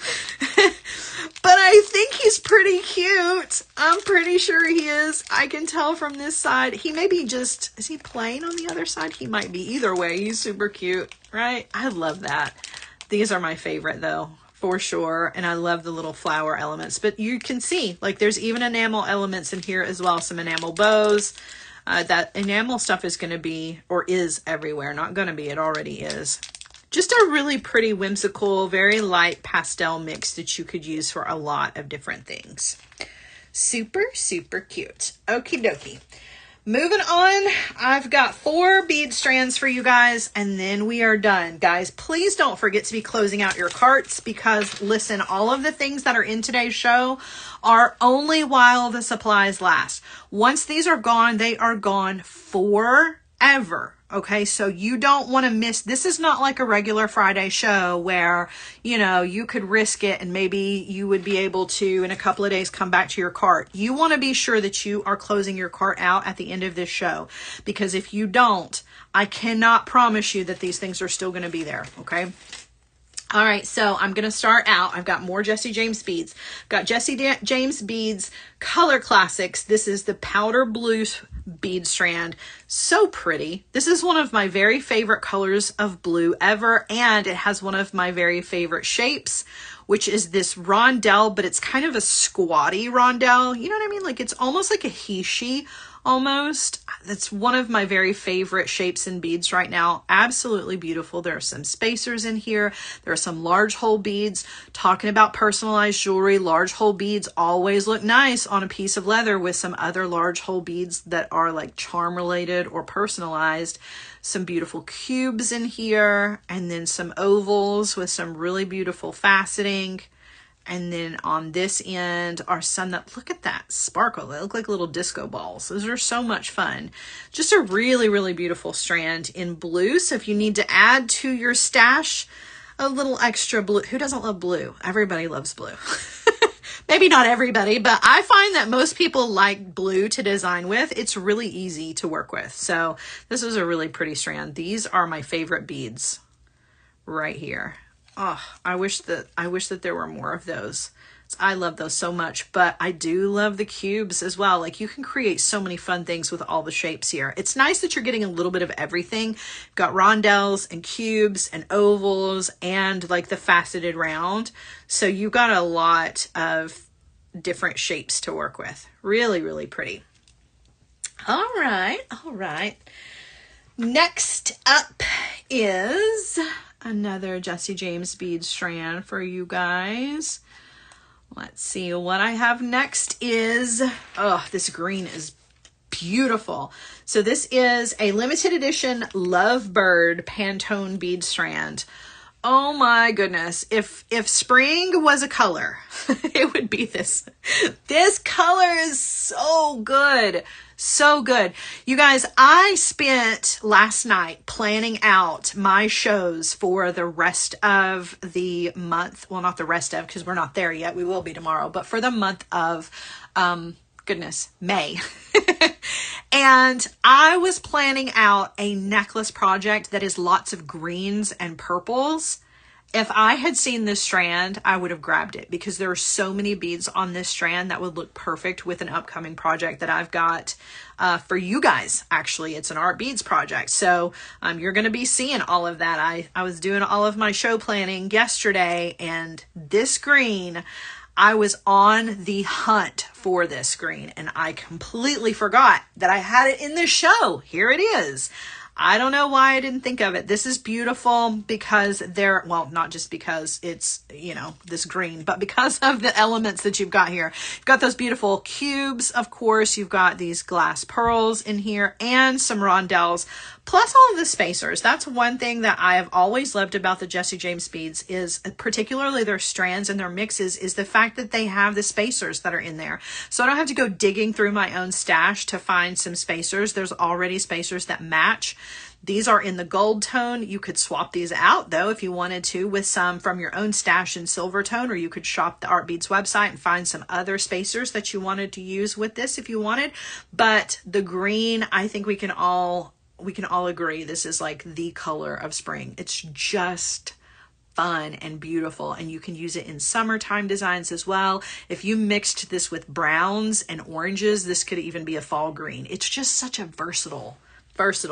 But I think he's pretty cute. I'm pretty sure he is. I can tell from this side. He may be just, is he plain on the other side? He might be. Either way, he's super cute, right? I love that. These are my favorite though, for sure. And I love the little flower elements. But you can see, like there's even enamel elements in here as well. Some enamel bows. That enamel stuff is going to be, or is everywhere. Not going to be, it already is. Just a really pretty, whimsical, very light pastel mix that you could use for a lot of different things. Super, super cute. Okie dokie. Moving on, I've got 4 bead strands for you guys, and then we are done. Guys, please don't forget to be closing out your carts because, listen, all of the things that are in today's show are only while the supplies last. Once these are gone, they are gone forever. Okay, so you don't want to miss, this is not like a regular Friday show where, you know, you could risk it and maybe you would be able to in a couple of days come back to your cart. You want to be sure that you are closing your cart out at the end of this show, because if you don't, I cannot promise you that these things are still going to be there. Okay. All right, so I'm going to start out. I've got more Jesse James beads. Got Jesse James Beads Color Classics. This is the powder blue bead strand. So pretty. This is one of my very favorite colors of blue ever, and it has one of my very favorite shapes, which is this rondelle, but it's kind of a squatty rondelle. You know what I mean? Like it's almost like a he-she almost. That's one of my very favorite shapes in beads right now. Absolutely beautiful. There are some spacers in here. There are some large hole beads. Talking about personalized jewelry, large hole beads always look nice on a piece of leather with some other large hole beads that are like charm related or personalized. Some beautiful cubes in here, and then some ovals with some really beautiful faceting. And then on this end are some that, look at that sparkle. They look like little disco balls. Those are so much fun. Just a really, really beautiful strand in blue. So if you need to add to your stash a little extra blue, who doesn't love blue? Everybody loves blue. maybe not everybody, but I find that most people like blue to design with. It's really easy to work with. So this is a really pretty strand. These are my favorite beads right here. Oh, I wish that there were more of those. I love those so much, but I do love the cubes as well. Like, you can create so many fun things with all the shapes here. It's nice that you're getting a little bit of everything. You've got rondelles and cubes and ovals and like the faceted round. So you've got a lot of different shapes to work with. Really, really pretty. All right. All right. Next up is another Jessie James bead strand for you guys. Let's see what I have next is, oh, this green is beautiful. So this is a limited edition Lovebird Pantone bead strand. Oh my goodness. If spring was a color, it would be this. This color is so good. So good. You guys, I spent last night planning out my shows for the rest of the month. Well, not the rest of, because we're not there yet. We will be tomorrow, but for the month of, May. And I was planning out a necklace project that is lots of greens and purples. If I had seen this strand, I would have grabbed it because there are so many beads on this strand that would look perfect with an upcoming project that I've got for you guys. Actually, it's an art beads project. So you're going to be seeing all of that. I was doing all of my show planning yesterday, and this green, I was on the hunt for this green, and I completely forgot that I had it in the show. Here it is. I don't know why I didn't think of it. This is beautiful because well, not just because it's, you know, this green, but because of the elements that you've got here. You've got those beautiful cubes, of course. You've got these glass pearls in here and some rondelles, plus all of the spacers. That's one thing that I have always loved about the Jessie James beads is, particularly their strands and their mixes, is the fact that they have the spacers that are in there. So I don't have to go digging through my own stash to find some spacers. There's already spacers that match. These are in the gold tone. You could swap these out though if you wanted to with some from your own stash in silver tone, or you could shop the Art Beads website and find some other spacers that you wanted to use with this if you wanted. But the green, I think we can all agree this is like the color of spring. It's just fun and beautiful, and you can use it in summertime designs as well. If you mixed this with browns and oranges, this could even be a fall green. It's just such a versatile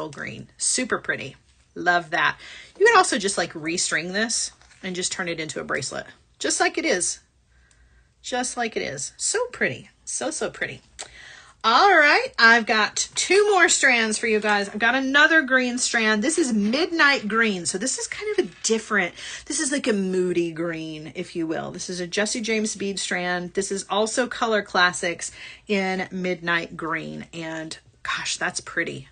green. Super pretty. Love that. You can also just like restring this and just turn it into a bracelet, just like it is. Just like it is. So pretty. So pretty. All right, I've got two more strands for you guys. I've got another green strand. This is Midnight Green. So this is kind of a different, this is like a moody green, if you will. This is a Jessie James bead strand. This is also Color Classics in Midnight Green. And gosh, that's pretty.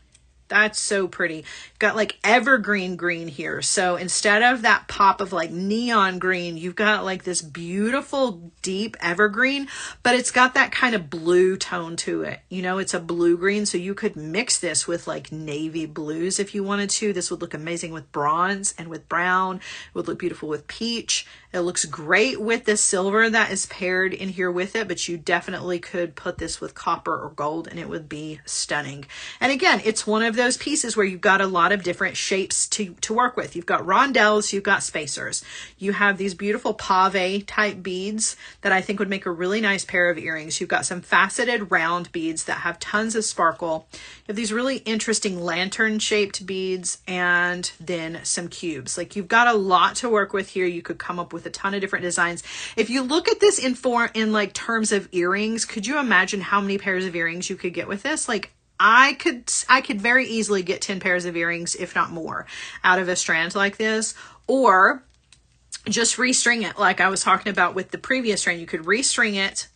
That's so pretty. Got like evergreen green here. So instead of that pop of like neon green, you've got like this beautiful deep evergreen, but it's got that kind of blue tone to it. You know, it's a blue green. So you could mix this with like navy blues if you wanted to. This would look amazing with bronze and with brown. It would look beautiful with peach. It looks great with the silver that is paired in here with it, but you definitely could put this with copper or gold and it would be stunning. And again, it's one of those pieces where you've got a lot of different shapes to work with. You've got rondelles, you've got spacers. You have these beautiful pave type beads that I think would make a really nice pair of earrings. You've got some faceted round beads that have tons of sparkle. You have these really interesting lantern shaped beads and then some cubes. Like, you've got a lot to work with here. You could come up with a ton of different designs. If you look at this in like terms of earrings, could you imagine how many pairs of earrings you could get with this? Like, I could very easily get 10 pairs of earrings, if not more, out of a strand like this, or just restring it like I was talking about with the previous strand. You could restring it,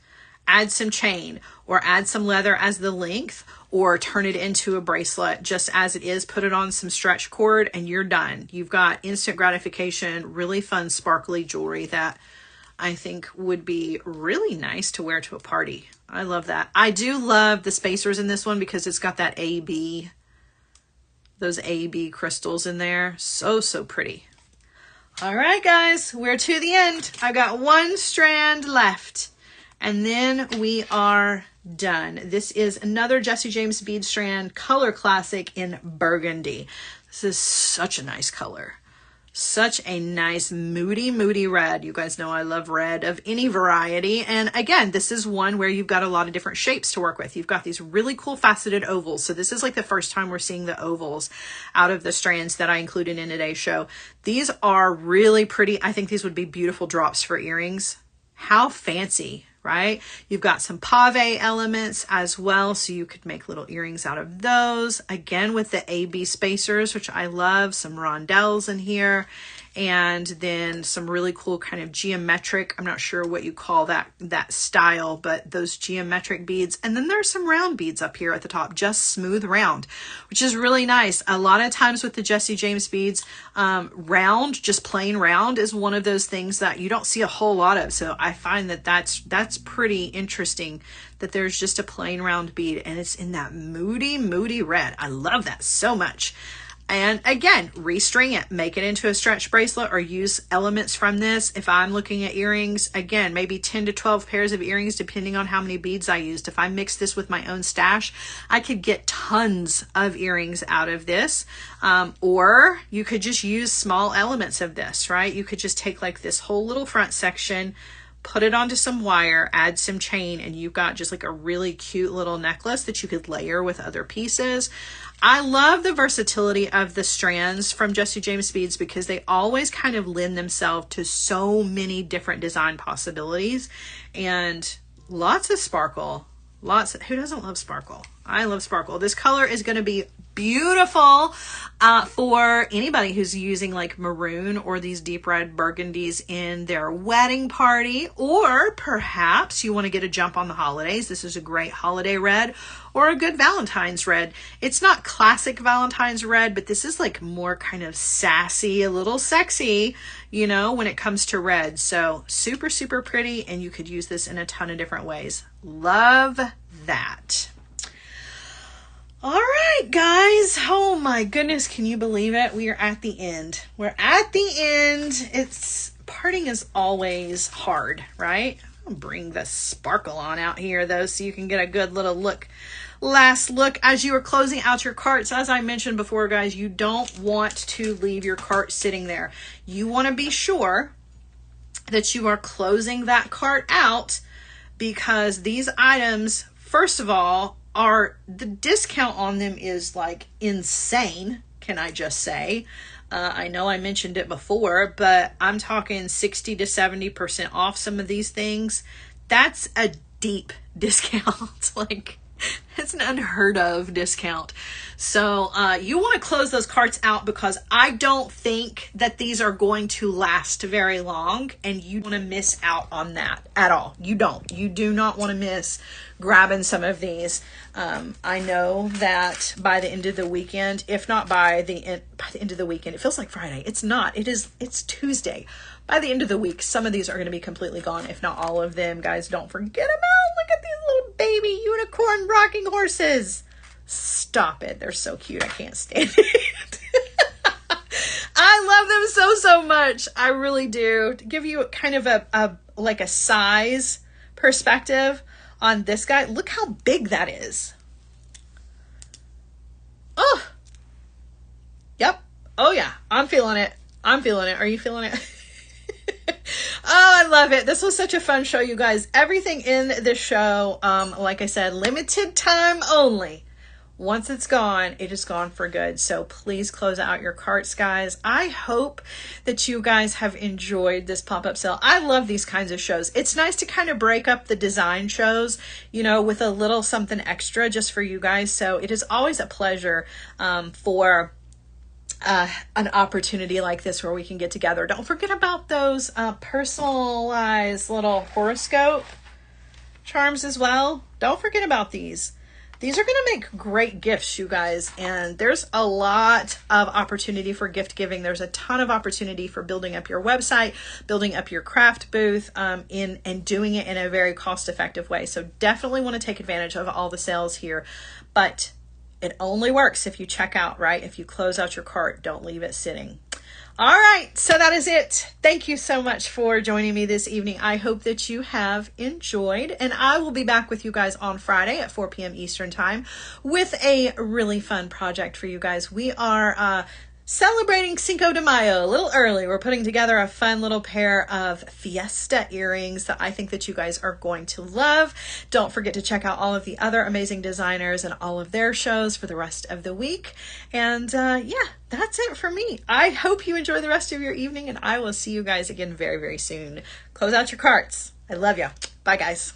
add some chain, or add some leather as the length, or turn it into a bracelet just as it is, put it on some stretch cord, and you're done. You've got instant gratification, really fun, sparkly jewelry that I think would be really nice to wear to a party. I love that. I do love the spacers in this one because it's got that AB, those AB crystals in there. So pretty. All right, guys, we're to the end. I've got one strand left, And then we are done. This is another Jesse James bead strand color classic in Burgundy. This is such a nice color. Such a nice moody red. You guys know I love red of any variety. And again, this is one where you've got a lot of different shapes to work with. You've got these really cool faceted ovals. So this is like the first time we're seeing the ovals out of the strands that I included in today's show. These are really pretty. I think these would be beautiful drops for earrings. How fancy, right? You've got some pave elements as well, so you could make little earrings out of those. Again, with the AB spacers, which I love, some rondelles in here, and then some really cool kind of geometric, I'm not sure what you call that style, but those geometric beads. And then there's some round beads up here at the top, just smooth round, which is really nice. A lot of times with the Jesse James beads, round, just plain round, is one of those things that you don't see a whole lot of. So I find that that's pretty interesting, that there's just a plain round bead and it's in that moody red. I love that so much. And again, restring it, make it into a stretch bracelet, or use elements from this. If I'm looking at earrings, again, maybe 10 to 12 pairs of earrings, depending on how many beads I used. If I mix this with my own stash, I could get tons of earrings out of this. Or you could just use small elements of this, right? You could just take like this whole little front section, put it onto some wire, add some chain, and you've got just like a really cute little necklace that you could layer with other pieces. I love the versatility of the strands from Jesse James beads because they always kind of lend themselves to so many different design possibilities and lots of sparkle. Who doesn't love sparkle? I love sparkle. This color is going to be beautiful for anybody who's using like maroon or these deep red burgundies in their wedding party, or perhaps you want to get a jump on the holidays. This is a great holiday red or a good Valentine's red. It's not classic Valentine's red, but this is like more kind of sassy, a little sexy, you know, when it comes to red. So super pretty, and you could use this in a ton of different ways. Love that. All right, guys. Oh my goodness. Can you believe it? We are at the end. We're at the end. Parting is always hard, right? I'll bring the sparkle on out here though, so you can get a good little look. Last look as you are closing out your carts. As I mentioned before, guys, you don't want to leave your cart sitting there. You want to be sure that you are closing that cart out, because these items, first of all, the discount on them is like insane, can I just say. I know I mentioned it before, but I'm talking 60 to 70% off some of these things. That's a deep discount. Like, it's an unheard of discount. So you want to close those carts out, because I don't think that these are going to last very long, and you want to miss out on that at all. You do not want to miss grabbing some of these. I know that by the end of the weekend, if not by the end of the weekend, it feels like Friday. It's not. It's Tuesday. By the end of the week, some of these are going to be completely gone, if not all of them. Guys, don't forget them out. Look at these little baby unicorn rocking horses. Stop it. They're so cute. I can't stand it. I love them so much. I really do. To give you kind of a size perspective on this guy, look how big that is. Oh, yep. Oh yeah, I'm feeling it. Are you feeling it? Oh, I love it. This was such a fun show, you guys. Everything in this show, like I said, limited time only. Once it's gone, it is gone for good. So please close out your carts, guys. I hope that you guys have enjoyed this pop-up sale. I love these kinds of shows. It's nice to kind of break up the design shows, you know, with a little something extra just for you guys. So it is always a pleasure for an opportunity like this where we can get together. Don't forget about those personalized little horoscope charms as well. Don't forget about these. These are going to make great gifts, you guys, and there's a lot of opportunity for gift giving. There's a ton of opportunity for building up your website, building up your craft booth, and doing it in a very cost-effective way. So definitely want to take advantage of all the sales here, but it only works if you check out, right? If you close out your cart, don't leave it sitting. All right, so that is it. Thank you so much for joining me this evening. I hope that you have enjoyed, and I will be back with you guys on Friday at 4 p.m. Eastern Time with a really fun project for you guys. We are celebrating Cinco de Mayo a little early. We're putting together a fun little pair of fiesta earrings that I think that you guys are going to love. Don't forget to check out all of the other amazing designers and all of their shows for the rest of the week. And yeah, that's it for me. I hope you enjoy the rest of your evening, and I will see you guys again very, very soon. Close out your carts. I love you. Bye, guys.